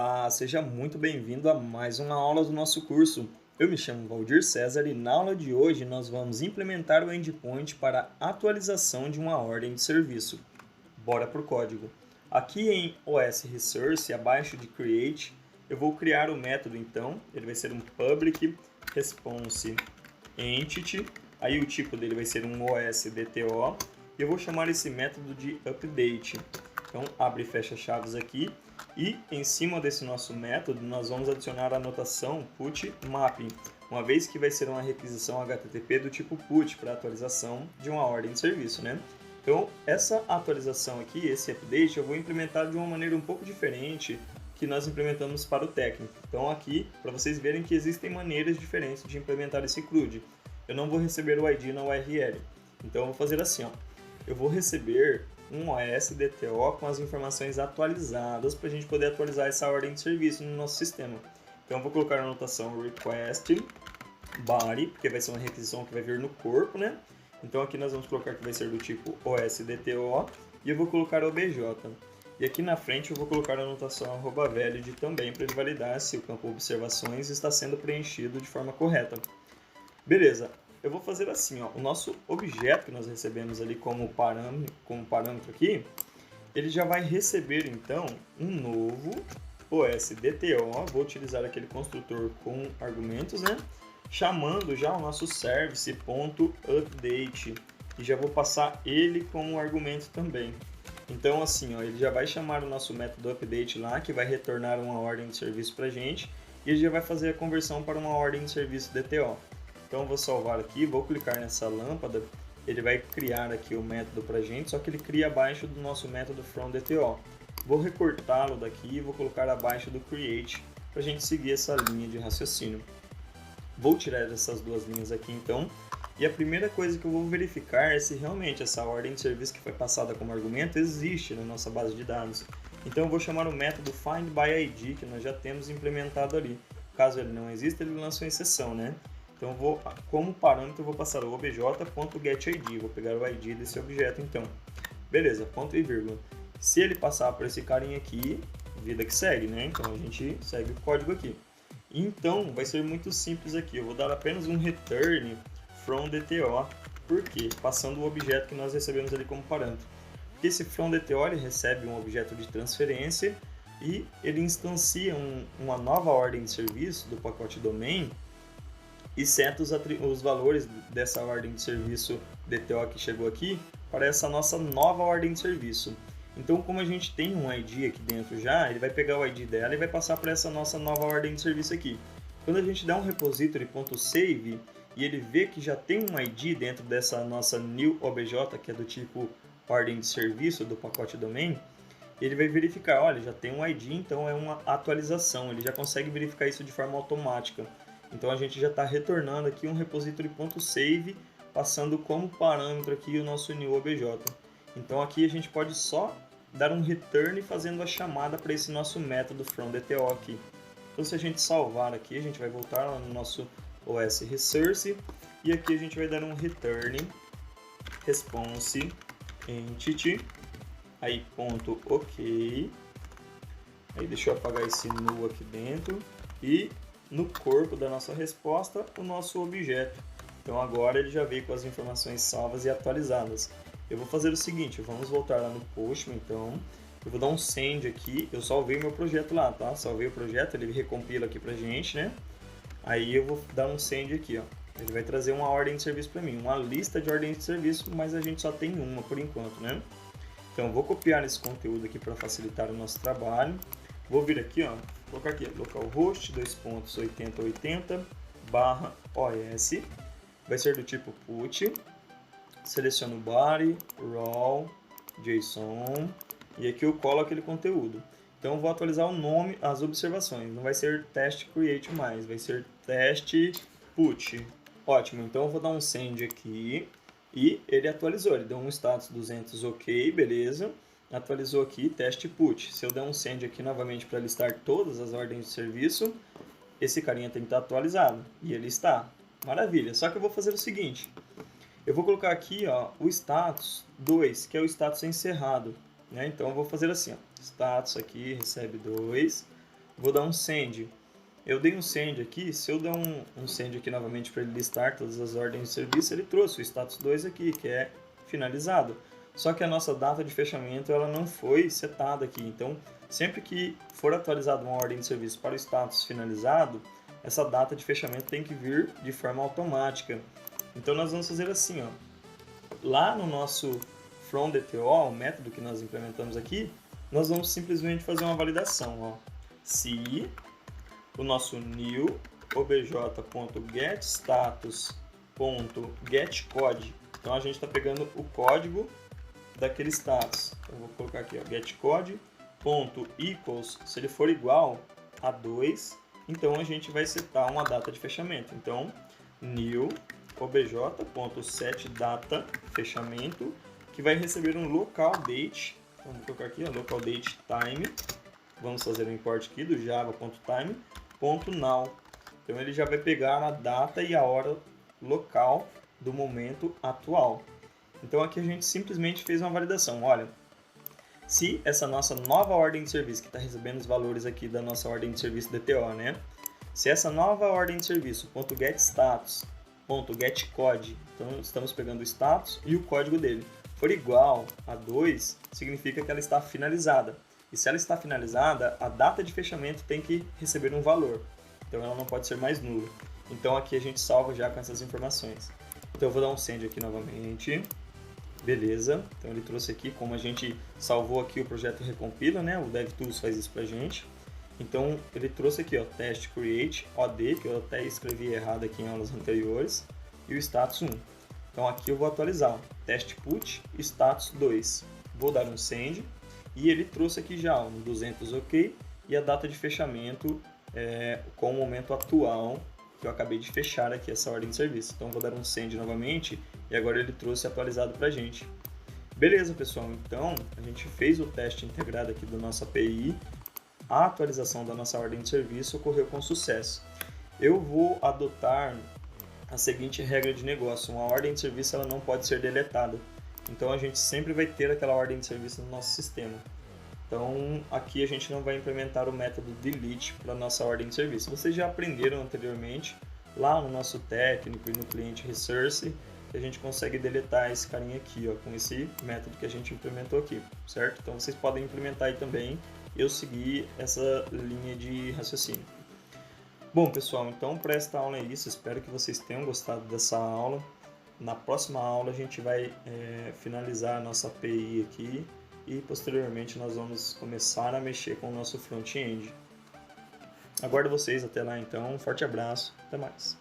Olá, seja muito bem-vindo a mais uma aula do nosso curso. Eu me chamo Valdir César e na aula de hoje nós vamos implementar o endpoint para atualização de uma ordem de serviço. Bora para o código. Aqui em OS Resource, abaixo de Create, eu vou criar o método então. Ele vai ser um public response entity. Aí o tipo dele vai ser um OSDTO. E eu vou chamar esse método de update. Então, abre e fecha chaves aqui. E em cima desse nosso método, nós vamos adicionar a notação put mapping, uma vez que vai ser uma requisição HTTP do tipo put para atualização de uma ordem de serviço, né? Então, essa atualização aqui, esse update, eu vou implementar de uma maneira um pouco diferente que nós implementamos para o técnico. Então, aqui, para vocês verem que existem maneiras diferentes de implementar esse CRUD. Eu não vou receber o ID na URL. Então, eu vou fazer assim, ó. Eu vou receber um OSDTO com as informações atualizadas para a gente poder atualizar essa ordem de serviço no nosso sistema. Então, eu vou colocar a anotação request body, porque vai ser uma requisição que vai vir no corpo, né? Então, aqui nós vamos colocar que vai ser do tipo OSDTO e eu vou colocar OBJ. E aqui na frente eu vou colocar a anotação @valid também para ele validar se o campo observações está sendo preenchido de forma correta. Beleza. Eu vou fazer assim, ó, o nosso objeto que nós recebemos ali como parâmetro aqui, ele já vai receber então um novo OSDTO, vou utilizar aquele construtor com argumentos, né? Chamando já o nosso service.update e já vou passar ele como argumento também. Então assim, ó, ele já vai chamar o nosso método update lá, que vai retornar uma ordem de serviço para a gente, e ele já vai fazer a conversão para uma ordem de serviço DTO. Então eu vou salvar aqui, vou clicar nessa lâmpada, ele vai criar aqui o método para a gente, só que ele cria abaixo do nosso método fromDTO. Vou recortá-lo daqui e vou colocar abaixo do create para a gente seguir essa linha de raciocínio. Vou tirar essas duas linhas aqui então, e a primeira coisa que eu vou verificar é se realmente essa ordem de serviço que foi passada como argumento existe na nossa base de dados. Então eu vou chamar o método findById, que nós já temos implementado ali. Caso ele não exista, ele lança uma exceção, né? Então, como parâmetro, eu vou passar o obj.getID, vou pegar o ID desse objeto, então. Beleza, ponto e vírgula. Se ele passar por esse carinha aqui, vida que segue, né? Então, a gente segue o código aqui. Então, vai ser muito simples aqui. Eu vou dar apenas um return from DTO. Por quê? Passando o objeto que nós recebemos ali como parâmetro. Porque esse from DTO, ele recebe um objeto de transferência e ele instancia uma nova ordem de serviço do pacote domain e seta os valores dessa ordem de serviço DTO que chegou aqui para essa nossa nova ordem de serviço. Então, como a gente tem um ID aqui dentro já, ele vai pegar o ID dela e vai passar para essa nossa nova ordem de serviço aqui. Quando a gente dá um repository.save e ele vê que já tem um ID dentro dessa nossa new obj, que é do tipo ordem de serviço do pacote domain, ele vai verificar, olha, já tem um ID, então é uma atualização, ele já consegue verificar isso de forma automática. Então a gente já está retornando aqui um repository.save, passando como parâmetro aqui o nosso new obj. Então aqui a gente pode só dar um return fazendo a chamada para esse nosso método fromDTO aqui. Então se a gente salvar aqui, a gente vai voltar lá no nosso OS Resource e aqui a gente vai dar um return response entity, aí ponto ok, aí deixa eu apagar esse null aqui dentro e no corpo da nossa resposta o nosso objeto. Então agora ele já veio com as informações salvas e atualizadas. Eu vou fazer o seguinte, vamos voltar lá no Postman, então eu vou dar um send aqui, eu salvei meu projeto lá, tá? Salvei o projeto, ele recompila aqui pra gente, né? Aí eu vou dar um send aqui, ó. Ele vai trazer uma ordem de serviço para mim, uma lista de ordens de serviço, mas a gente só tem uma por enquanto, né? Então eu vou copiar esse conteúdo aqui para facilitar o nosso trabalho. Vou vir aqui, ó, colocar aqui localhost 2.8080/OS, vai ser do tipo put, seleciono o body, raw, JSON, e aqui eu colo aquele conteúdo. Então eu vou atualizar o nome, as observações, não vai ser test create mais, vai ser test put. Ótimo, então eu vou dar um send aqui e ele atualizou, ele deu um status 200 ok, beleza. Atualizou aqui, teste put. Se eu der um send aqui novamente para listar todas as ordens de serviço, esse carinha tem que estar atualizado. E ele está. Maravilha. Só que eu vou fazer o seguinte. Eu vou colocar aqui, ó, o status 2, que é o status encerrado. Né? Então eu vou fazer assim, ó, status aqui, recebe 2. Vou dar um send. Eu dei um send aqui, se eu der um send aqui novamente para ele listar todas as ordens de serviço, ele trouxe o status 2 aqui, que é finalizado. Só que a nossa data de fechamento ela não foi setada aqui, então sempre que for atualizada uma ordem de serviço para o status finalizado, essa data de fechamento tem que vir de forma automática. Então nós vamos fazer assim, ó. Lá no nosso fromDTO, o método que nós implementamos aqui, nós vamos simplesmente fazer uma validação, ó. Se o nosso new obj.getStatus.getCode, então a gente está pegando o código daquele status. Então, eu vou colocar aqui, ó, getCode.equals, se ele for igual a 2, então a gente vai setar uma data de fechamento. Então, new obj.setData fechamento, que vai receber um local date. Então, vou colocar aqui, ó, local date time. Vamos fazer o import aqui do java.time.now. Então ele já vai pegar a data e a hora local do momento atual. Então aqui a gente simplesmente fez uma validação. Olha, se essa nossa nova ordem de serviço, que está recebendo os valores aqui da nossa ordem de serviço DTO, né? Se essa nova ordem de serviço .getStatus.getCode, então estamos pegando o status e o código dele, for igual a 2, significa que ela está finalizada. E se ela está finalizada, a data de fechamento tem que receber um valor. Então ela não pode ser mais nula. Então aqui a gente salva já com essas informações. Então eu vou dar um send aqui novamente. Beleza. Então ele trouxe aqui, como a gente salvou aqui o projeto recompila, né? O DevTools faz isso pra gente. Então ele trouxe aqui, ó, test create OD, que eu até escrevi errado aqui em aulas anteriores, e o status 1. Então aqui eu vou atualizar, ó, test put status 2. Vou dar um send. E ele trouxe aqui já um 200 OK e a data de fechamento com o momento atual que eu acabei de fechar aqui essa ordem de serviço. Então vou dar um send novamente e agora ele trouxe atualizado para a gente. Beleza, pessoal, então a gente fez o teste integrado aqui da nossa API, a atualização da nossa ordem de serviço ocorreu com sucesso. Eu vou adotar a seguinte regra de negócio: uma ordem de serviço ela não pode ser deletada. Então a gente sempre vai ter aquela ordem de serviço no nosso sistema. Então aqui a gente não vai implementar o método delete para a nossa ordem de serviço. Vocês já aprenderam anteriormente lá no nosso técnico e no cliente resource que a gente consegue deletar esse carinha aqui, ó, com esse método que a gente implementou aqui, certo? Então vocês podem implementar aí também. Eu segui essa linha de raciocínio. Bom, pessoal, então para esta aula é isso. Espero que vocês tenham gostado dessa aula. Na próxima aula a gente vai finalizar a nossa API aqui e posteriormente nós vamos começar a mexer com o nosso front-end. Aguardo vocês até lá então, um forte abraço, até mais!